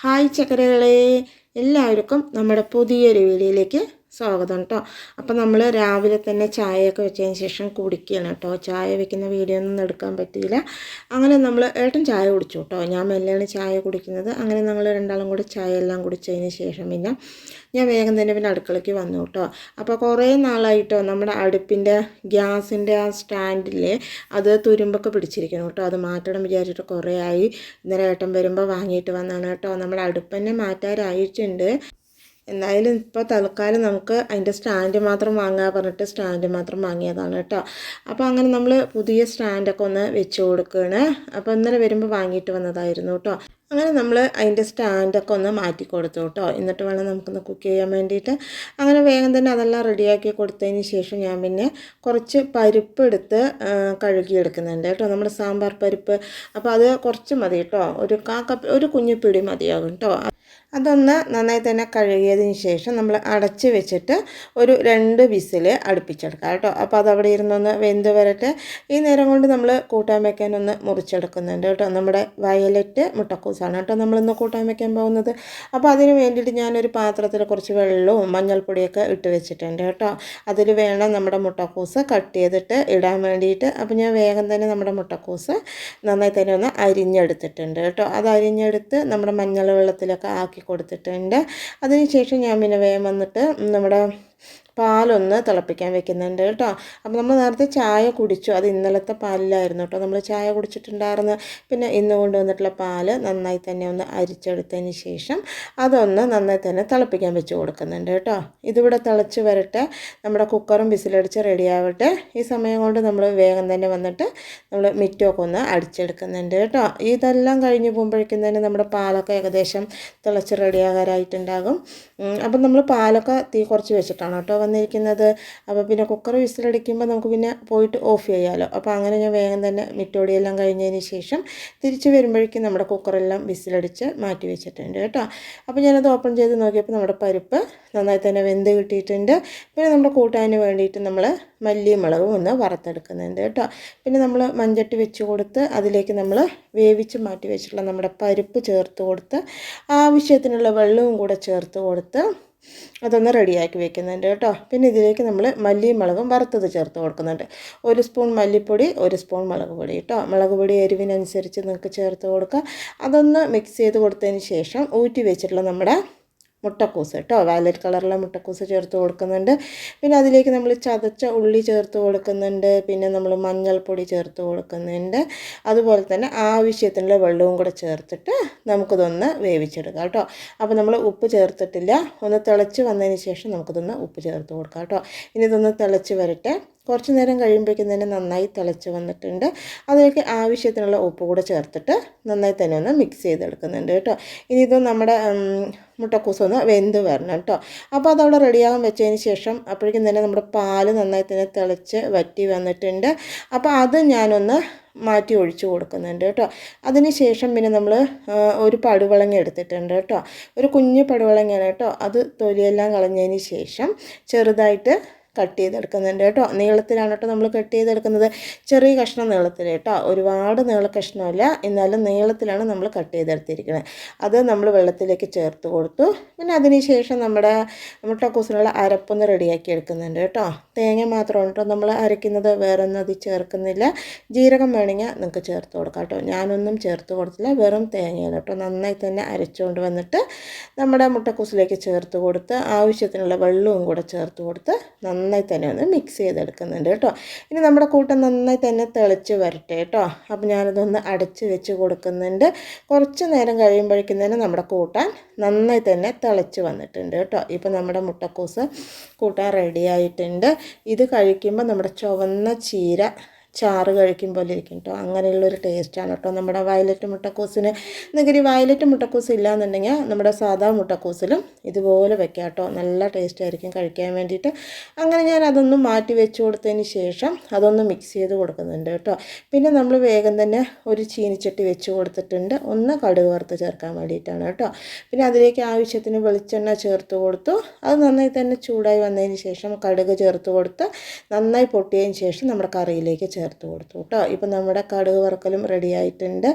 Hi ചക്കരകളെ, എല്ലാവർക്കും നമ്മുടെ പുതിയൊരു വീഡിയോയിലേക്ക് സ്വാഗതം കേട്ടോ. അപ്പോൾ നമ്മൾ രാവിലെ തന്നെ ചായയൊക്കെ വെച്ചതിന് ശേഷം കുടിക്കുകയാണ് കേട്ടോ. ചായ വെക്കുന്ന വീഡിയോ ഒന്നും എടുക്കാൻ പറ്റിയില്ല. അങ്ങനെ നമ്മൾ ഏട്ടൻ ചായ കുടിച്ചു കേട്ടോ. ഞാൻ മെല്ലെയാണ് ചായ കുടിക്കുന്നത്. അങ്ങനെ ഞങ്ങൾ രണ്ടാളും കൂടി ചായ എല്ലാം കുടിച്ചതിന് ശേഷം പിന്നെ ഞാൻ വേഗം തന്നെ പിന്നെ അടുക്കളയ്ക്ക് വന്നു കേട്ടോ. അപ്പോൾ കുറേ നാളായിട്ടോ നമ്മുടെ അടുപ്പിൻ്റെ ഗ്യാസിൻ്റെ ആ സ്റ്റാൻഡിലെ അത് തുരുമ്പൊക്കെ പിടിച്ചിരിക്കണം കേട്ടോ. അത് മാറ്റണം വിചാരിച്ചിട്ട് കുറേ ആയി. ഇന്നലെ ഏട്ടൻ വരുമ്പോൾ വാങ്ങിയിട്ട് വന്നാണ് കേട്ടോ. നമ്മുടെ അടുപ്പ് തന്നെ മാറ്റാറായിട്ടുണ്ട്. എന്തായാലും ഇപ്പോൾ തൽക്കാലം നമുക്ക് അതിൻ്റെ സ്റ്റാൻഡ് മാത്രം വാങ്ങാൻ പറഞ്ഞിട്ട് സ്റ്റാൻഡ് മാത്രം വാങ്ങിയതാണ് കേട്ടോ. അപ്പോൾ അങ്ങനെ നമ്മൾ പുതിയ സ്റ്റാൻഡൊക്കെ ഒന്ന് വെച്ച് കൊടുക്കുകയാണ്. അപ്പോൾ ഇന്നലെ വരുമ്പോൾ വാങ്ങിയിട്ട് വന്നതായിരുന്നു കേട്ടോ. അങ്ങനെ നമ്മൾ അതിൻ്റെ സ്റ്റാൻഡൊക്കെ ഒന്ന് മാറ്റി കൊടുത്തു കേട്ടോ. എന്നിട്ട് വേണം നമുക്കൊന്ന് കുക്ക് ചെയ്യാൻ വേണ്ടിയിട്ട്. അങ്ങനെ വേഗം തന്നെ അതെല്ലാം റെഡിയാക്കി കൊടുത്തതിന് ശേഷം ഞാൻ പിന്നെ കുറച്ച് പരിപ്പ് എടുത്ത് കഴുകിയെടുക്കുന്നുണ്ട് കേട്ടോ. നമ്മുടെ സാമ്പാർ പരിപ്പ്. അപ്പോൾ അത് കുറച്ച് മതി കേട്ടോ. ഒരു കുഞ്ഞു പിടി മതിയാകും കേട്ടോ. അതൊന്ന് നന്നായി തന്നെ കഴുകിയതിന് ശേഷം നമ്മൾ അടച്ച് വെച്ചിട്ട് ഒരു 2 വിസിൽ അടുപ്പിച്ചെടുക്കാം കേട്ടോ. അപ്പോൾ അതവിടെ ഇരുന്നൊന്ന് വെന്ത് വരട്ടെ. ഈ നേരം കൊണ്ട് നമ്മൾ കൂട്ടാൻ വയ്ക്കാനൊന്ന് മുറിച്ചെടുക്കുന്നുണ്ട് കേട്ടോ. നമ്മുടെ വയലറ്റ് മുട്ടക്കൂസാണ് കേട്ടോ നമ്മളിന്ന് കൂട്ടാൻ വയ്ക്കാൻ പോകുന്നത്. അപ്പോൾ അതിന് വേണ്ടിയിട്ട് ഞാനൊരു പാത്രത്തിൽ കുറച്ച് വെള്ളവും മഞ്ഞൾപ്പൊടിയൊക്കെ ഇട്ട് വെച്ചിട്ടുണ്ട് കേട്ടോ. അതിൽ വേണം നമ്മുടെ മുട്ടക്കൂസ് കട്ട് ചെയ്തിട്ട് ഇടാൻ വേണ്ടിയിട്ട്. അപ്പോൾ ഞാൻ വേഗം തന്നെ നമ്മുടെ മുട്ടക്കൂസ് നന്നായി തന്നെ ഒന്ന് അരിഞ്ഞെടുത്തിട്ടുണ്ട് കേട്ടോ. അത് അരിഞ്ഞെടുത്ത് നമ്മുടെ മഞ്ഞൾ വെള്ളത്തിലൊക്കെ ആക്കി കൊടുത്തിട്ടുണ്ട്. അതിനുശേഷം ഞാൻ പിന്നെ വേഗം വന്നിട്ട് നമ്മുടെ പാലൊന്ന് തിളപ്പിക്കാൻ വെക്കുന്നുണ്ട് കേട്ടോ. അപ്പോൾ നമ്മൾ നേരത്തെ ചായ കുടിച്ചു. അത് ഇന്നലത്തെ പാലിലായിരുന്നു കേട്ടോ നമ്മൾ ചായ കുടിച്ചിട്ടുണ്ടായിരുന്നു. പിന്നെ ഇന്ന് കൊണ്ടുവന്നിട്ടുള്ള പാല് നന്നായി തന്നെ ഒന്ന് അരിച്ചെടുത്തതിന് ശേഷം അതൊന്ന് നന്നായി തന്നെ തിളപ്പിക്കാൻ വെച്ച് കൊടുക്കുന്നുണ്ട് കേട്ടോ. ഇതിവിടെ തിളച്ച് വരട്ടെ. നമ്മുടെ കുക്കറും വിസിലടിച്ച് റെഡിയാവട്ടെ. ഈ സമയം കൊണ്ട് നമ്മൾ വേഗം തന്നെ വന്നിട്ട് നമ്മൾ മിറ്റമൊക്കെ ഒന്ന് അടിച്ചെടുക്കുന്നുണ്ട് കേട്ടോ. ഇതെല്ലാം കഴിഞ്ഞ് പോകുമ്പോഴേക്കും തന്നെ നമ്മുടെ പാലൊക്കെ ഏകദേശം തിളച്ച് റെഡിയാകാറായിട്ടുണ്ടാകും. അപ്പം നമ്മൾ പാലൊക്കെ തീ കുറച്ച് വെച്ചിട്ടാണ് കേട്ടോ വന്നിരിക്കുന്നത്. അപ്പോൾ പിന്നെ കുക്കർ വിസിലടിക്കുമ്പോൾ നമുക്ക് പിന്നെ പോയിട്ട് ഓഫ് ചെയ്യാമല്ലോ. അപ്പോൾ അങ്ങനെ ഞാൻ വേഗം തന്നെ മിറ്റോടിയെല്ലാം കഴിഞ്ഞതിന് ശേഷം തിരിച്ച് വരുമ്പോഴേക്കും നമ്മുടെ കുക്കറെല്ലാം വിസിലടിച്ച് മാറ്റി വെച്ചിട്ടുണ്ട് കേട്ടോ. അപ്പോൾ ഞാനത് ഓപ്പൺ ചെയ്ത് നോക്കിയപ്പോൾ നമ്മുടെ പരിപ്പ് നന്നായി തന്നെ വെന്ത് കിട്ടിയിട്ടുണ്ട്. പിന്നെ നമ്മുടെ കൂട്ടാന് വേണ്ടിയിട്ട് നമ്മൾ മല്ലിയും മുളകും ഒന്ന് വറുത്തെടുക്കുന്നുണ്ട് കേട്ടോ. പിന്നെ നമ്മൾ മൺചട്ടി വെച്ച് കൊടുത്ത് അതിലേക്ക് നമ്മൾ വേവിച്ച് മാറ്റി വെച്ചിട്ടുള്ള നമ്മുടെ പരിപ്പ് ചേർത്ത് കൊടുത്ത് ആവശ്യത്തിനുള്ള വെള്ളവും കൂടെ ചേർത്ത് കൊടുത്ത് അതൊന്ന് റെഡിയാക്കി വെക്കുന്നുണ്ട് കേട്ടോ. പിന്നെ ഇതിലേക്ക് നമ്മൾ മല്ലിയും മുളകും വറുത്തത് ചേർത്ത് കൊടുക്കുന്നുണ്ട്. 1 സ്പൂൺ മല്ലിപ്പൊടി, 1 സ്പൂൺ മുളക് പൊടി കേട്ടോ. മുളക് പൊടി എരിവിനനുസരിച്ച് നിങ്ങൾക്ക് ചേർത്ത് കൊടുക്കുക. അതൊന്ന് മിക്സ് ചെയ്ത് കൊടുത്തതിന് ശേഷം ഊറ്റി വെച്ചിട്ടുള്ള നമ്മുടെ മുട്ടക്കൂസ് കേട്ടോ, വയലറ്റ് കളറിലെ മുട്ടക്കൂസ് ചേർത്ത് കൊടുക്കുന്നുണ്ട്. പിന്നെ അതിലേക്ക് നമ്മൾ ചതച്ച ഉള്ളി ചേർത്ത് കൊടുക്കുന്നുണ്ട്. പിന്നെ നമ്മൾ മഞ്ഞൾപ്പൊടി ചേർത്ത് കൊടുക്കുന്നുണ്ട്. അതുപോലെ തന്നെ ആവശ്യത്തിനുള്ള വെള്ളവും കൂടെ ചേർത്തിട്ട് നമുക്കിതൊന്ന് വേവിച്ചെടുക്കാം കേട്ടോ. അപ്പോൾ നമ്മൾ ഉപ്പ് ചേർത്തിട്ടില്ല. ഒന്ന് തിളച്ച് വന്നതിന് ശേഷം നമുക്കിതൊന്ന് ഉപ്പ് ചേർത്ത് കൊടുക്കാം കേട്ടോ. ഇനി ഇതൊന്ന് തിളച്ച് വരട്ടെ. കുറച്ച് നേരം കഴിയുമ്പോഴേക്കും തന്നെ നന്നായി തിളച്ച് വന്നിട്ടുണ്ട്. അതിലേക്ക് ആവശ്യത്തിനുള്ള ഉപ്പ് കൂടെ ചേർത്തിട്ട് നന്നായി തന്നെ ഒന്ന് മിക്സ് ചെയ്തെടുക്കുന്നുണ്ട് കേട്ടോ. ഇനി ഇത് നമ്മുടെ മുട്ടക്കൂസ് ഒന്ന് വെന്ത് വരണം കേട്ടോ. അപ്പോൾ അതവിടെ റെഡിയാകാൻ വെച്ചതിന് ശേഷം അപ്പോഴേക്കും തന്നെ നമ്മുടെ പാല് നന്നായി തന്നെ തിളച്ച് വറ്റി വന്നിട്ടുണ്ട്. അപ്പോൾ അത് ഞാനൊന്ന് മാറ്റി ഒഴിച്ച് കൊടുക്കുന്നുണ്ട് കേട്ടോ. അതിന് ശേഷം പിന്നെ നമ്മൾ ഒരു പടുവളങ്ങ എടുത്തിട്ടുണ്ട് കേട്ടോ. ഒരു കുഞ്ഞ് പടുവളങ്ങയാണ് കേട്ടോ. അത് തൊലിയെല്ലാം കളഞ്ഞതിന് ശേഷം ചെറുതായിട്ട് കട്ട് ചെയ്തെടുക്കുന്നുണ്ട് കേട്ടോ. നീളത്തിലാണ് കേട്ടോ നമ്മൾ കട്ട് ചെയ്തെടുക്കുന്നത്. ചെറിയ കഷ്ണം നീളത്തിൽ കേട്ടോ. ഒരുപാട് നീള കഷ്ണമല്ല, എന്നാലും നീളത്തിലാണ് നമ്മൾ കട്ട് ചെയ്തെടുത്തിരിക്കുന്നത്. അത് നമ്മൾ വെള്ളത്തിലേക്ക് ചേർത്ത് കൊടുത്തു. പിന്നെ അതിന് ശേഷം നമ്മുടെ മുട്ടക്കൂസിനുള്ള അരപ്പൊന്ന് റെഡിയാക്കി എടുക്കുന്നുണ്ട് കേട്ടോ. തേങ്ങ മാത്രമാണ് കേട്ടോ നമ്മൾ അരയ്ക്കുന്നത്, വേറെ ഒന്നും അതിൽ ചേർക്കുന്നില്ല. ജീരകം വേണമെങ്കിൽ നിങ്ങൾക്ക് ചേർത്ത് കൊടുക്കാം കേട്ടോ. ഞാനൊന്നും ചേർത്ത് കൊടുത്തില്ല, വെറും തേങ്ങയാണ് കേട്ടോ. നന്നായി തന്നെ അരച്ചുകൊണ്ട് വന്നിട്ട് നമ്മുടെ മുട്ടക്കൂസിലേക്ക് ചേർത്ത് കൊടുത്ത് ആവശ്യത്തിനുള്ള വെള്ളവും കൂടെ ചേർത്ത് കൊടുത്ത് നന്നായി തന്നെ ഒന്ന് മിക്സ് ചെയ്തെടുക്കുന്നുണ്ട് കേട്ടോ. ഇനി നമ്മുടെ കൂട്ടം നന്നായി തന്നെ തിളച്ച് വരട്ടെ കേട്ടോ. അപ്പോൾ ഞാനതൊന്ന് അടച്ച് വെച്ച് കൊടുക്കുന്നുണ്ട്. കുറച്ച് നേരം കഴിയുമ്പോഴേക്കും തന്നെ നമ്മുടെ കൂട്ടാൻ നന്നായി തന്നെ തിളച്ച് വന്നിട്ടുണ്ട് കേട്ടോ. ഇപ്പോൾ നമ്മുടെ മുട്ടക്കൂസ് കൂട്ടാൻ റെഡി ആയിട്ടുണ്ട്. ഇത് കഴിക്കുമ്പോൾ നമ്മുടെ ചുവന്ന ചീര ചാറ് കഴിക്കും പോലെ ഇരിക്കും കേട്ടോ. അങ്ങനെയുള്ളൊരു ടേസ്റ്റാണ് കേട്ടോ നമ്മുടെ വയലറ്റ് മുട്ടക്കൂസിന്. നിങ്ങൾക്ക് വയലറ്റ് മുട്ടക്കൂസ് ഇല്ലയെന്നുണ്ടെങ്കിൽ നമ്മുടെ സാധാ മുട്ടക്കൂസിലും ഇതുപോലെ വെക്കാം കേട്ടോ. നല്ല ടേസ്റ്റ് ആയിരിക്കും കഴിക്കാൻ വേണ്ടിയിട്ട്. അങ്ങനെ ഞാൻ അതൊന്ന് മാറ്റി വെച്ച് കൊടുത്തതിന് ശേഷം അതൊന്ന് മിക്സ് ചെയ്ത് കൊടുക്കുന്നുണ്ട് കേട്ടോ. പിന്നെ നമ്മൾ വേഗം തന്നെ ഒരു ചീനിച്ചട്ടി വെച്ച് കൊടുത്തിട്ടുണ്ട്. ഒന്ന് കടുക് വറുത്ത് ചേർക്കാൻ വേണ്ടിയിട്ടാണ് കേട്ടോ. പിന്നെ അതിലേക്ക് ആവശ്യത്തിന് വെളിച്ചെണ്ണ ചേർത്ത് കൊടുത്തു. അത് നന്നായി തന്നെ ചൂടായി വന്നതിന് ശേഷം കടുക് ചേർത്ത് കൊടുത്ത് നന്നായി പൊട്ടിയതിന് ശേഷം നമ്മുടെ കറിയിലേക്ക് ചേർത്ത് കൊടുത്തു കേട്ടോ. ഇപ്പം നമ്മുടെ കടുക് വറുക്കലും റെഡി ആയിട്ടുണ്ട്.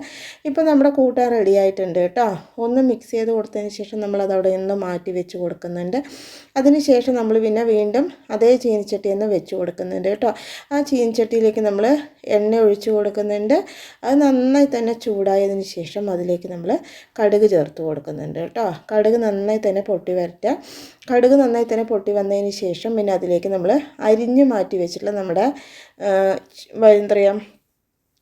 ഇപ്പം നമ്മുടെ കൂട്ടാൻ റെഡി ആയിട്ടുണ്ട് കേട്ടോ. ഒന്ന് മിക്സ് ചെയ്ത് കൊടുത്തതിന് ശേഷം നമ്മളത് അവിടെ നിന്ന് മാറ്റി വെച്ച് കൊടുക്കുന്നുണ്ട്. അതിന് ശേഷം നമ്മൾ പിന്നെ വീണ്ടും അതേ ചീനിച്ചട്ടി തന്നെ വെച്ച് കൊടുക്കുന്നുണ്ട് കേട്ടോ. ആ ചീനിച്ചട്ടിയിലേക്ക് നമ്മൾ എണ്ണ ഒഴിച്ച് കൊടുക്കുന്നുണ്ട്. അത് നന്നായി തന്നെ ചൂടായതിന് ശേഷം അതിലേക്ക് നമ്മൾ കടുക് ചേർത്ത് കൊടുക്കുന്നുണ്ട് കേട്ടോ. കടുക് നന്നായി തന്നെ പൊട്ടി വരട്ടെ. കടുക് നന്നായി തന്നെ പൊട്ടി വന്നതിന് ശേഷം പിന്നെ അതിലേക്ക് നമ്മൾ അരിഞ്ഞ് മാറ്റി വെച്ചിട്ടുള്ള നമ്മുടെ എന്താ പറയുക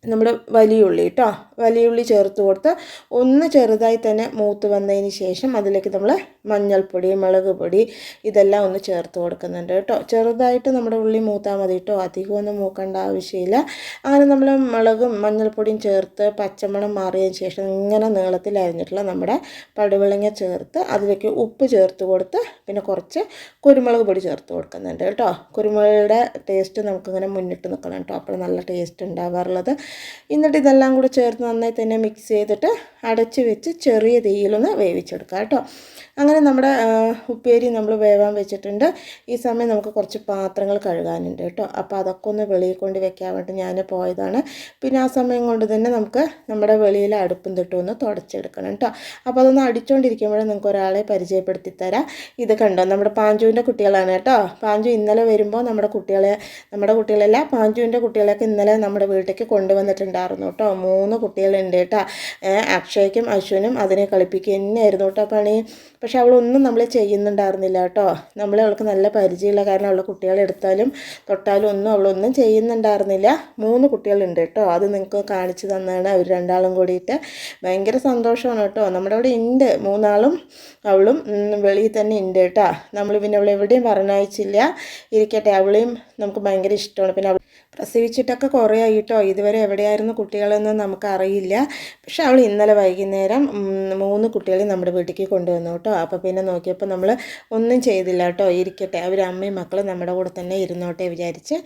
നമ്മുടെ വലിയ ഉള്ളി കേട്ടോ, വലിയ ഉള്ളി ചേർത്ത് കൊടുത്ത് ഒന്ന് ചെറുതായി തന്നെ മൂത്ത് വന്നതിന് ശേഷം അതിലേക്ക് നമ്മൾ മഞ്ഞൾപ്പൊടി, മുളക് പൊടി ഇതെല്ലാം ഒന്ന് ചേർത്ത് കൊടുക്കുന്നുണ്ട് കേട്ടോ. ചെറുതായിട്ട് നമ്മുടെ ഉള്ളി മൂത്താൽ മതി കേട്ടോ, അധികം ഒന്നും മൂക്കേണ്ട ആവശ്യമില്ല. അങ്ങനെ നമ്മൾ മുളകും മഞ്ഞൾപ്പൊടിയും ചേർത്ത് പച്ചമണം മാറിയതിന് ശേഷം ഇങ്ങനെ നീളത്തിൽ അരിഞ്ഞിട്ടുള്ള നമ്മുടെ പടുവളങ്ങ ചേർത്ത് അതിലേക്ക് ഉപ്പ് ചേർത്ത് കൊടുത്ത് പിന്നെ കുറച്ച് കുരുമുളക് പൊടി ചേർത്ത് കൊടുക്കുന്നുണ്ട് കേട്ടോ. കുരുമുളകിൻ്റെ ടേസ്റ്റ് നമുക്കിങ്ങനെ മുന്നിട്ട് നിൽക്കണം കേട്ടോ, അപ്പോൾ നല്ല ടേസ്റ്റ് ഉണ്ടാവാറുള്ളത്. എന്നിട്ട് ഇതെല്ലാം കൂടി ചേർത്ത് നന്നായി തന്നെ മിക്സ് ചെയ്തിട്ട് അടച്ച് വെച്ച് ചെറിയ തീയിലൊന്ന് വേവിച്ചെടുക്കുക കേട്ടോ. അങ്ങനെ നമ്മുടെ ഉപ്പേരി നമ്മൾ വേവാൻ വെച്ചിട്ടുണ്ട്. ഈ സമയം നമുക്ക് കുറച്ച് പാത്രങ്ങൾ കഴുകാനുണ്ട് കേട്ടോ. അപ്പോൾ അതൊക്കെ ഒന്ന് വെളിയിൽ കൊണ്ട് വെക്കാൻ വേണ്ടി ഞാൻ പോയതാണ്. പിന്നെ ആ സമയം കൊണ്ട് തന്നെ നമുക്ക് നമ്മുടെ വെളിയിൽ അടുപ്പും തൊട്ടും ഒന്ന് തുടച്ചെടുക്കണം കേട്ടോ. അപ്പോൾ അതൊന്ന് അടിച്ചുകൊണ്ടിരിക്കുമ്പോഴേ നിങ്ങൾക്ക് ഒരാളെ പരിചയപ്പെടുത്തി തരാം. ഇത് കണ്ടോ, നമ്മുടെ പാഞ്ചുവിൻ്റെ കുട്ടികളാണ് കേട്ടോ. പാഞ്ചു ഇന്നലെ വരുമ്പോൾ നമ്മുടെ കുട്ടികളല്ല, പാഞ്ചുവിൻ്റെ കുട്ടികളൊക്കെ ഇന്നലെ നമ്മുടെ വീട്ടിലേക്ക് കൊണ്ടുവന്നിട്ടുണ്ടായിരുന്നു കേട്ടോ. 3 കുട്ടികളുണ്ട് കേട്ടോ. അക്ഷയ്ക്കും അശ്വിനും അതിനെ കളിപ്പിക്കുക തന്നെയായിരുന്നു കേട്ടോ പണി. പക്ഷെ അവളൊന്നും നമ്മൾ ചെയ്യുന്നുണ്ടായിരുന്നില്ല കേട്ടോ. അവൾക്ക് നല്ല പരിചയമുള്ള കാരണം അവളുടെ കുട്ടികളെ എടുത്താലും തൊട്ടാലും ഒന്നും അവളൊന്നും ചെയ്യുന്നുണ്ടായിരുന്നില്ല. 3 കുട്ടികളുണ്ട് കേട്ടോ. അത് നിങ്ങൾക്ക് കാണിച്ചു തന്നാണ് അവർ രണ്ടാളും കൂടിയിട്ട്. ഭയങ്കര സന്തോഷമാണ് കേട്ടോ. നമ്മുടെ അവിടെ ഉണ്ട് 3 ആളും അവളും വെളിയിൽ തന്നെ ഉണ്ട് കേട്ടോ. നമ്മൾ പിന്നെ അവളെ എവിടെയും പറഞ്ഞയച്ചില്ല, ഇരിക്കട്ടെ. അവളെയും നമുക്ക് ഭയങ്കര ഇഷ്ടമാണ്. പിന്നെ പ്രസവിച്ചിട്ടൊക്കെ കുറേ ആയിട്ടോ, ഇതുവരെ എവിടെയായിരുന്നു കുട്ടികളെന്ന് നമുക്കറിയില്ല. പക്ഷെ അവൾ ഇന്നലെ വൈകുന്നേരം 3 കുട്ടികളെ നമ്മുടെ വീട്ടിലേക്ക് കൊണ്ടുവന്നു കേട്ടോ. അപ്പോൾ പിന്നെ നോക്കിയപ്പോൾ നമ്മൾ ഒന്നും ചെയ്തില്ല കേട്ടോ, ഇരിക്കട്ടെ അവർ അമ്മയും മക്കളും നമ്മുടെ കൂടെ തന്നെ ഇരുന്നോട്ടെ വിചാരിച്ച്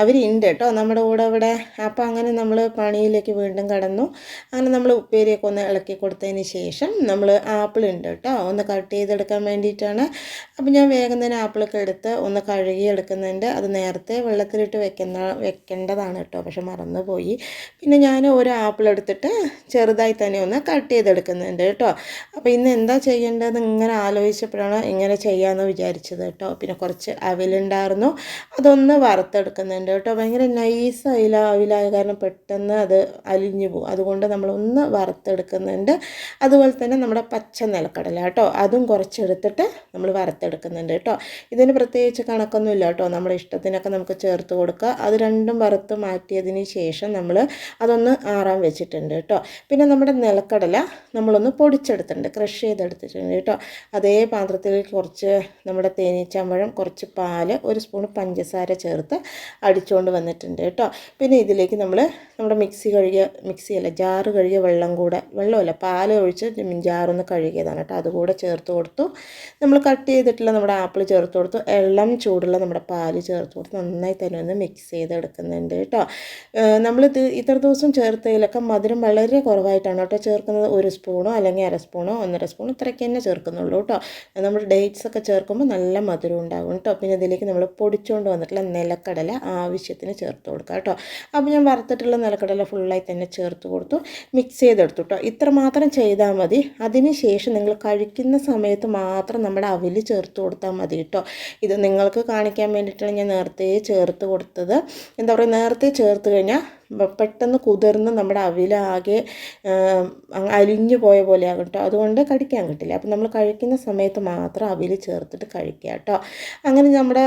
അവരുണ്ട് കേട്ടോ നമ്മുടെ കൂടെ ഇവിടെ. അപ്പോൾ അങ്ങനെ നമ്മൾ പണിയിലേക്ക് വീണ്ടും കടന്നു. അങ്ങനെ നമ്മൾ ഉപ്പേരിയൊക്കെ ഒന്ന് ഇളക്കി കൊടുത്തതിന് ശേഷം നമ്മൾ ആപ്പിൾ ഉണ്ട് കേട്ടോ, ഒന്ന് കട്ട് ചെയ്തെടുക്കാൻ വേണ്ടിയിട്ടാണ്. അപ്പോൾ ഞാൻ വേഗം തന്നെ ആപ്പിളൊക്കെ എടുത്ത് ഒന്ന് കഴുകി എടുക്കുന്നുണ്ട്. അത് നേരത്തെ വെള്ളത്തിലിട്ട് വെക്കേണ്ടതാണ് കേട്ടോ, പക്ഷെ മറന്നുപോയി. പിന്നെ ഞാൻ ഒരു ആപ്പിൾ എടുത്തിട്ട് ചെറുതായി തന്നെ ഒന്ന് കട്ട് ചെയ്തെടുക്കുന്നുണ്ട് കേട്ടോ. അപ്പോൾ ഇന്ന് എന്താ ചെയ്യേണ്ടത് ഇങ്ങനെ ആലോചിച്ചപ്പോഴാണ് ഇങ്ങനെ ചെയ്യാമെന്ന് വിചാരിച്ചത് കേട്ടോ. പിന്നെ കുറച്ച് അവിലുണ്ടായിരുന്നു, അതൊന്ന് വറുത്തെടുക്കുന്നുണ്ട് കേട്ടോ. ഭയങ്കര നൈസ് അവിലായ കാരണം പെട്ടെന്ന് അത് അലിഞ്ഞു പോകും. അതുകൊണ്ട് നമ്മളൊന്ന് വറുത്തെടുക്കുന്നുണ്ട്. അതുപോലെ തന്നെ നമ്മുടെ പച്ച നിലക്കടല കേട്ടോ, അതും കുറച്ചെടുത്തിട്ട് നമ്മൾ വറുത്തെടുക്കുന്നുണ്ട് കേട്ടോ. ഇതിന് പ്രത്യേകിച്ച് കണക്കൊന്നുമില്ല കേട്ടോ, നമ്മുടെ ഇഷ്ടത്തിനൊക്കെ നമുക്ക് ചേർത്ത് കൊടുക്കുക. അത് രണ്ടും വറുത്ത് മാറ്റിയതിന് ശേഷം നമ്മൾ അതൊന്ന് ആറാൻ വെച്ചിട്ടുണ്ട് കേട്ടോ. പിന്നെ നമ്മുടെ നിലക്കടല നമ്മളൊന്ന് പൊടിച്ചെടുത്തിട്ടുണ്ട്, ക്രഷ് ചെയ്തെടുത്തിട്ടുണ്ട് കേട്ടോ. അതേ പാത്രത്തിലേക്ക് കുറച്ച് നമ്മുടെ തേനീച്ചമ്പഴം, കുറച്ച് പാല്, 1 സ്പൂൺ പഞ്ചസാര ചേർത്ത് അടിച്ചുകൊണ്ട് വന്നിട്ടുണ്ട് കേട്ടോ. പിന്നെ ഇതിലേക്ക് നമ്മുടെ ജാറ് കഴുകിയ വെള്ളമല്ല പാൽ ഒഴിച്ച് ജാറൊന്ന് കഴുകിയതാണ് കേട്ടോ, അതുകൂടെ ചേർത്ത് കൊടുത്തു. നമ്മൾ കട്ട് ചെയ്തിട്ടുള്ള നമ്മുടെ ആപ്പിൾ ചേർത്ത് കൊടുത്തു. ഇളം ചൂടുള്ള നമ്മുടെ പാല് ചേർത്ത് കൊടുത്ത് നന്നായി തന്നെ ഒന്ന് മിക്സ് ചെയ്തെടുക്കുന്നുണ്ട് കേട്ടോ. നമ്മളിത് ഇത്ര ദിവസം ചേർത്തതിലൊക്കെ മധുരം വളരെ കുറവായിട്ടാണ് കേട്ടോ ചേർക്കുന്നത്. 1 സ്പൂണോ അല്ലെങ്കിൽ 1/2 സ്പൂണോ 1.5 സ്പൂൺ ഇത്രയ്ക്ക് തന്നെ ചേർക്കുന്നുള്ളൂ കേട്ടോ. നമ്മൾ ഡേറ്റ്സ് ഒക്കെ ചേർക്കുമ്പോൾ നല്ല മധുരം ഉണ്ടാകും കേട്ടോ. പിന്നെ ഇതിലേക്ക് നമ്മൾ പൊടിച്ചുകൊണ്ട് വന്നിട്ടുള്ള നിലക്കടല ആവശ്യത്തിന് ചേർത്ത് കൊടുക്കുക കേട്ടോ. അപ്പോൾ ഞാൻ വറുത്തിട്ടുള്ള നിലക്കടല ഫുള്ളായി തന്നെ ചേർത്ത് കൊടുത്തു, മിക്സ് ചെയ്തെടുത്തു കേട്ടോ. ഇത്ര മാത്രം ചെയ്താൽ മതി. അതിന് ശേഷം നിങ്ങൾ കഴിക്കുന്ന സമയത്ത് മാത്രം നമ്മുടെ അവിൽ ചേർത്ത് കൊടുത്താൽ മതി കേട്ടോ. ഇത് നിങ്ങൾക്ക് കാണിക്കാൻ വേണ്ടിയിട്ടാണ് ഞാൻ നേരത്തെ ചേർത്ത് കൊടുത്തത്. എന്താ പറയുക, നേരത്തെ ചേർത്ത് കഴിഞ്ഞാൽ പെട്ടെന്ന് കുതിർന്ന് നമ്മുടെ അവിലാകെ അലിഞ്ഞു പോയ പോലെ ആകും കേട്ടോ. അതുകൊണ്ട് കടിക്കാൻ കിട്ടില്ല. അപ്പം നമ്മൾ കഴിക്കുന്ന സമയത്ത് മാത്രം അവിൽ ചേർത്തിട്ട് കഴിക്കുക കേട്ടോ. അങ്ങനെ നമ്മുടെ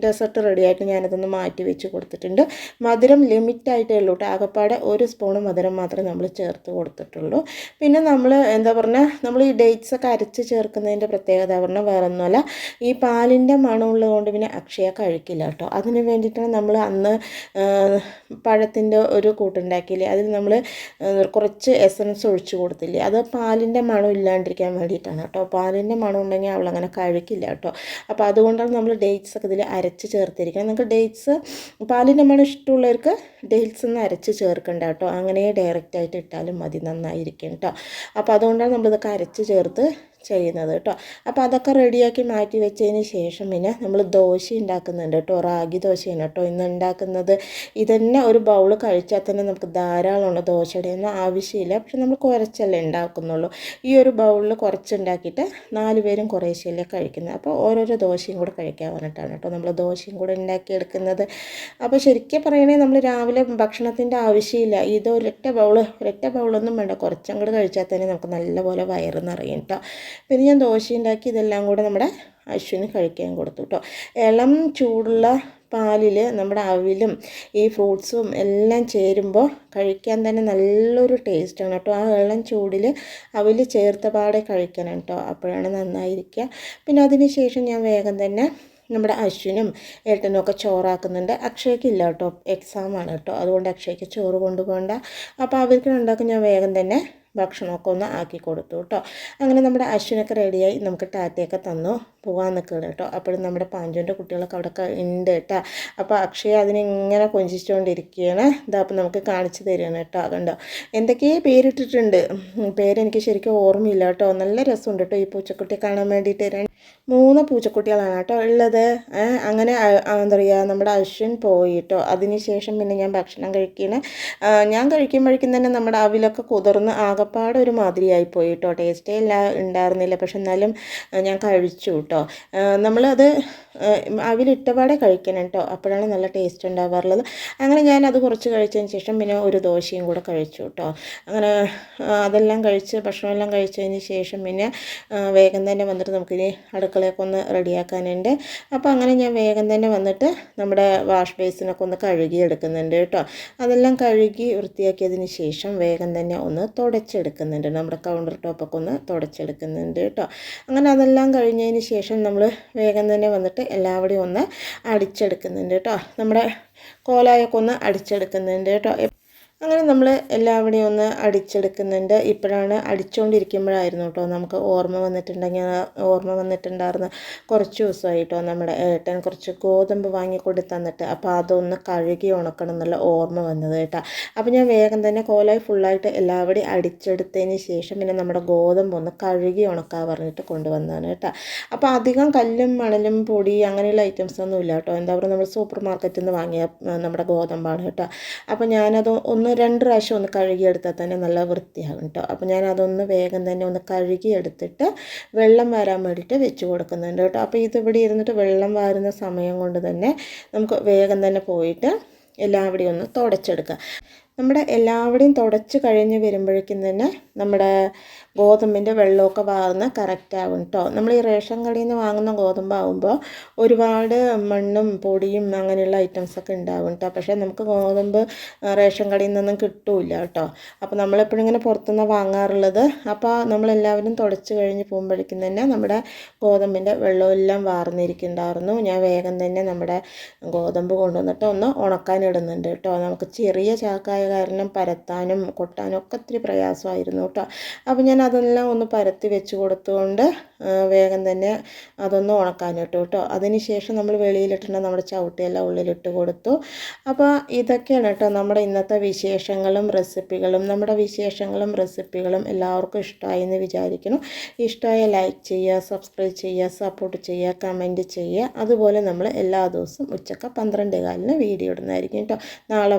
ഡെസേർട്ട് റെഡിയായിട്ട് ഞാനതൊന്ന് മാറ്റി വെച്ച് കൊടുത്തിട്ടുണ്ട്. മധുരം ലിമിറ്റായിട്ടേ ഉള്ളൂ കേട്ടോ. ആകപ്പാടെ 1 സ്പൂൺ മധുരം മാത്രമേ നമ്മൾ ചേർത്ത് കൊടുത്തിട്ടുള്ളൂ. പിന്നെ നമ്മൾ നമ്മൾ ഈ ഡേറ്റ്സ് ഒക്കെ അരച്ച് ചേർക്കുന്നതിൻ്റെ പ്രത്യേകത പറഞ്ഞാൽ വേറെ ഒന്നുമല്ല, ഈ പാലിൻ്റെ മണമുള്ളതുകൊണ്ട് പിന്നെ അക്ഷയ കഴിക്കില്ല കേട്ടോ. അതിന് വേണ്ടിയിട്ടാണ് നമ്മൾ അന്ന് പഴത്തിൻ്റെ ഒരു കൂട്ടുണ്ടാക്കിയില്ലേ, അതിൽ നമ്മൾ കുറച്ച് എസൻസ് ഒഴിച്ച് കൊടുത്തില്ലേ, അത് പാലിൻ്റെ മണം ഇല്ലാണ്ടിരിക്കാൻ വേണ്ടിയിട്ടാണ് കേട്ടോ. പാലിൻ്റെ മണം ഉണ്ടെങ്കിൽ അവളങ്ങനെ കഴിക്കില്ല കേട്ടോ. അപ്പോൾ അതുകൊണ്ടാണ് നമ്മൾ ഡേറ്റ്സ് ഒക്കെ ഇതിൽ അരച്ച് ചേർത്തിരിക്കണം. നിങ്ങൾക്ക് ഡേറ്റ്സ് പാലിൻ്റെ മണം ഇഷ്ടമുള്ളവർക്ക് ഡേറ്റ്സ് ഒന്ന് അരച്ച് ചേർക്കണ്ട കേട്ടോ. അങ്ങനെ ഡയറക്റ്റായിട്ട് ഇട്ടാലും മതി, നന്നായിരിക്കും കേട്ടോ. അപ്പോൾ അതുകൊണ്ടാണ് നമ്മളിതൊക്കെ അരച്ച് ചേർത്ത് ചെയ്യുന്നത് കേട്ടോ. അപ്പോൾ അതൊക്കെ റെഡിയാക്കി മാറ്റി വെച്ചതിന് ശേഷം പിന്നെ നമ്മൾ ദോശ ഉണ്ടാക്കുന്നുണ്ട് കേട്ടോ. റാഗി ദോശയാണ് കേട്ടോ ഇന്ന് ഉണ്ടാക്കുന്നത്. ഇതന്നെ ഒരു ബൗൾ കഴിച്ചാൽ തന്നെ നമുക്ക് ധാരാളമാണ്. ദോശയുടെ ഒന്നും ആവശ്യമില്ല, പക്ഷെ നമ്മൾ കുറച്ചല്ലേ ഉണ്ടാക്കുന്നുള്ളൂ. ഈ ഒരു ബൗളിൽ കുറച്ചുണ്ടാക്കിയിട്ട് 4 പേരും കുറേശ്ശെയല്ലേ കഴിക്കുന്നത്. അപ്പോൾ ഓരോരോ ദോശയും കൂടെ കഴിക്കാൻ പറഞ്ഞിട്ടാണ് കേട്ടോ നമ്മൾ ദോശയും കൂടെ ഉണ്ടാക്കിയെടുക്കുന്നത്. അപ്പോൾ ശരിക്കും പറയണമെങ്കിൽ നമ്മൾ രാവിലെ ഭക്ഷണത്തിൻ്റെ ആവശ്യമില്ല. ഇത് ഒരൊറ്റ ബൗളൊന്നും വേണ്ട, കുറച്ചങ്ങോട്ട് കഴിച്ചാൽ തന്നെ നമുക്ക് നല്ലപോലെ വയറ് നിറയും കേട്ടോ. പിന്നെ ഞാൻ ദോശ ഉണ്ടാക്കി ഇതെല്ലാം കൂടെ നമ്മുടെ അശ്വിന് കഴിക്കാൻ കൊടുത്തു കേട്ടോ. ഇളം ചൂടുള്ള പാലിൽ നമ്മുടെ അവിലും ഈ ഫ്രൂട്ട്സും എല്ലാം ചേരുമ്പോൾ കഴിക്കാൻ തന്നെ നല്ലൊരു ടേസ്റ്റാണ് കേട്ടോ. ആ ഇളം ചൂടിൽ അവിൽ ചേർത്ത പാടെ കഴിക്കണം കേട്ടോ, അപ്പോഴാണ് നന്നായിരിക്കുക. പിന്നെ അതിന് ശേഷം ഞാൻ വേഗം തന്നെ നമ്മുടെ അശ്വിനും ഏട്ടനും ഒക്കെ ചോറാക്കുന്നുണ്ട്. അക്ഷയ്ക്കില്ല കേട്ടോ, എക്സാമാണ് കേട്ടോ, അതുകൊണ്ട് അക്ഷയ്ക്ക് ചോറ് കൊണ്ടുപോകണ്ട. അപ്പോൾ അവർക്ക് രണ്ടാക്കും ഞാൻ വേഗം തന്നെ ഭക്ഷണമൊക്കെ ഒന്ന് ആക്കി കൊടുത്തു കേട്ടോ. അങ്ങനെ നമ്മുടെ അശ്വിനൊക്കെ റെഡിയായി നമുക്ക് ടാറ്റയൊക്കെ തന്നു പോകാൻ നിൽക്കുകയാണ് കേട്ടോ. അപ്പോഴും നമ്മുടെ പാഞ്ചുവിൻ്റെ കുട്ടികളൊക്കെ അവിടെ ഉണ്ട് കേട്ടോ. അപ്പോൾ അക്ഷയ അതിനിങ്ങനെ കൊഞ്ചിച്ചുകൊണ്ടിരിക്കുകയാണ്. ഇതാ അപ്പോൾ നമുക്ക് കാണിച്ചു തരികയാണ് കേട്ടോ. അതുണ്ടോ എന്തൊക്കെയോ പേരിട്ടിട്ടുണ്ട്, പേരെനിക്ക് ശരിക്കും ഓർമ്മയില്ല കേട്ടോ. നല്ല രസമുണ്ട് കേട്ടോ ഈ പൂച്ചക്കുട്ടിയെ കാണാൻ വേണ്ടിയിട്ട്. 3 പൂച്ചക്കുട്ടികളാണ് കേട്ടോ ഉള്ളത്. അങ്ങനെ എന്താ പറയുക, നമ്മുടെ അശ്വിൻ പോയി കേട്ടോ. അതിന് ശേഷം പിന്നെ ഞാൻ ഭക്ഷണം കഴിക്കുകയാണ്. ഞാൻ കഴിക്കുമ്പോഴേക്കും തന്നെ നമ്മുടെ അവിലൊക്കെ കുതിർന്ന് ആകപ്പാടെ ഒരു മാതിരിയായിപ്പോയി കേട്ടോ. ടേസ്റ്റേ ഉണ്ടായിരുന്നില്ല, പക്ഷെ എന്നാലും ഞാൻ കഴിച്ചു കേട്ടോ. നമ്മളത് അവിലിട്ടപാടെ കഴിക്കണം കേട്ടോ, അപ്പോഴാണ് നല്ല ടേസ്റ്റ് ഉണ്ടാവാറുള്ളത്. അങ്ങനെ ഞാൻ അത് കുറച്ച് കഴിച്ചതിന് ശേഷം പിന്നെ ഒരു ദോശയും കൂടെ കഴിച്ചു കേട്ടോ. അങ്ങനെ അതെല്ലാം കഴിച്ച് ഭക്ഷണമെല്ലാം കഴിച്ചതിന് ശേഷം പിന്നെ വേഗം തന്നെ വന്നിട്ട് നമുക്കിനി അടുക്കളയൊക്കെ ഒന്ന് റെഡിയാക്കാനുണ്ട്. അപ്പോൾ അങ്ങനെ ഞാൻ വേഗം തന്നെ വന്നിട്ട് നമ്മുടെ വാഷ് ബേസിനൊക്കെ ഒന്ന് കഴുകി എടുക്കുന്നുണ്ട് കേട്ടോ. അതെല്ലാം കഴുകി വൃത്തിയാക്കിയതിന് ശേഷം വേഗം തന്നെ ഒന്ന് തുടച്ചെടുക്കുന്നുണ്ട്. നമ്മുടെ കൗണ്ടർ ടോപ്പൊക്കെ ഒന്ന് തുടച്ചെടുക്കുന്നുണ്ട് കേട്ടോ. അങ്ങനെ അതെല്ലാം കഴിഞ്ഞതിന് ശേഷം നമ്മൾ വേഗം തന്നെ വന്നിട്ട് എല്ലാവരുടെയും ഒന്ന് അടിച്ചെടുക്കുന്നുണ്ട് കേട്ടോ. നമ്മുടെ കോലായൊക്കെ ഒന്ന് അടിച്ചെടുക്കുന്നുണ്ട് കേട്ടോ. അങ്ങനെ നമ്മൾ എല്ലാവരുടെയും ഒന്ന് അടിച്ചെടുക്കുന്നുണ്ട്. ഇപ്പോഴാണ് അടിച്ചുകൊണ്ടിരിക്കുമ്പോഴായിരുന്നു കേട്ടോ നമുക്ക് ഓർമ്മ വന്നിട്ടുണ്ടായിരുന്നു. കുറച്ച് ദിവസമായിട്ടോ നമ്മുടെ ഏട്ടൻ കുറച്ച് ഗോതമ്പ് വാങ്ങിക്കൊണ്ട് തന്നിട്ട്, അപ്പോൾ അതൊന്ന് കഴുകി ഉണക്കണം എന്നുള്ള ഓർമ്മ വന്നത് കേട്ടോ. അപ്പോൾ ഞാൻ വേഗം തന്നെ കോലായി ഫുള്ളായിട്ട് എല്ലാവരുടെയും അടിച്ചെടുത്തതിന് ശേഷം പിന്നെ നമ്മുടെ ഗോതമ്പ് ഒന്ന് കഴുകി ഉണക്കാൻ പറഞ്ഞിട്ട് കൊണ്ടുവന്നതാണ് കേട്ടോ. അപ്പോൾ അധികം കല്ലും മണലും പൊടി അങ്ങനെയുള്ള ഐറ്റംസ് ഒന്നും ഇല്ല കേട്ടോ. എന്താ പറയുക, നമ്മൾ സൂപ്പർ മാർക്കറ്റിൽ നിന്ന് വാങ്ങിയ നമ്മുടെ ഗോതമ്പാണ് കേട്ടോ. അപ്പോൾ ഞാനത് ഒന്ന് 2 പ്രാവശ്യം ഒന്ന് കഴുകിയെടുത്താൽ തന്നെ നല്ല വൃത്തിയാകും കേട്ടോ. അപ്പോൾ ഞാൻ അതൊന്ന് വേഗം തന്നെ ഒന്ന് കഴുകിയെടുത്തിട്ട് വെള്ളം വരാൻ വേണ്ടിയിട്ട് വെച്ച് കൊടുക്കുന്നുണ്ട് കേട്ടോ. അപ്പോൾ ഇതിവിടെ ഇരുന്നിട്ട് വെള്ളം വാരുന്ന സമയം കൊണ്ട് തന്നെ നമുക്ക് വേഗം തന്നെ പോയിട്ട് എല്ലാവരുടെയും ഒന്ന് തുടച്ചെടുക്കുക. നമ്മുടെ എല്ലാവരുടെയും തുടച്ച് കഴിഞ്ഞ് വരുമ്പോഴേക്കും തന്നെ നമ്മുടെ ഗോതമ്പിൻ്റെ വെള്ളമൊക്കെ വാർന്ന് കറക്റ്റാകും കേട്ടോ. നമ്മൾ ഈ റേഷൻ കടയിൽ നിന്ന് വാങ്ങുന്ന ഗോതമ്പാകുമ്പോൾ ഒരുപാട് മണ്ണും പൊടിയും അങ്ങനെയുള്ള ഐറ്റംസൊക്കെ ഉണ്ടാവും കേട്ടോ. പക്ഷേ നമുക്ക് ഗോതമ്പ് റേഷൻ കടയിൽ നിന്നൊന്നും കിട്ടില്ല കേട്ടോ. അപ്പോൾ നമ്മളെപ്പോഴും ഇങ്ങനെ പുറത്തുനിന്ന് വാങ്ങാറുള്ളത്. അപ്പോൾ നമ്മളെല്ലാവരും തുടച്ച് കഴിഞ്ഞ് പോകുമ്പോഴേക്കും തന്നെ നമ്മുടെ ഗോതമ്പിൻ്റെ വെള്ളമെല്ലാം വാർന്നിരിക്കുന്നുണ്ടായിരുന്നു. ഞാൻ വേഗം തന്നെ നമ്മുടെ ഗോതമ്പ് കൊണ്ടുവന്നിട്ട് ഒന്ന് ഉണക്കാനിടുന്നുണ്ട് കേട്ടോ. നമുക്ക് ചെറിയ ചാക്കായ കാരണം പരത്താനും കൊട്ടാനും ഒക്കെ ഒത്തിരി പ്രയാസമായിരുന്നു കേട്ടോ. അപ്പോൾ ഞാൻ അതെല്ലാം ഒന്ന് പരത്തി വെച്ച് കൊടുത്തുകൊണ്ട് വേഗം തന്നെ അതൊന്ന് ഉണക്കാൻ ഇട്ടു കേട്ടോ. അതിന് ശേഷം നമ്മൾ വെളിയിലിട്ടുണ്ട് നമ്മുടെ ചവിട്ടിയെല്ലാം ഉള്ളിലിട്ട് കൊടുത്തു. അപ്പോൾ ഇതൊക്കെയാണ് കേട്ടോ നമ്മുടെ ഇന്നത്തെ വിശേഷങ്ങളും റെസിപ്പികളും. നമ്മുടെ വിശേഷങ്ങളും റെസിപ്പികളും എല്ലാവർക്കും ഇഷ്ടമായി എന്ന് വിചാരിക്കുന്നു. ഇഷ്ടമായ ലൈക്ക് ചെയ്യുക, സബ്സ്ക്രൈബ് ചെയ്യുക, സപ്പോർട്ട് ചെയ്യുക, കമൻറ്റ് ചെയ്യുക. അതുപോലെ നമ്മൾ എല്ലാ ദിവസവും ഉച്ചക്ക് 12:15 വീഡിയോ ഇടുന്നതായിരിക്കും കേട്ടോ. നാളെ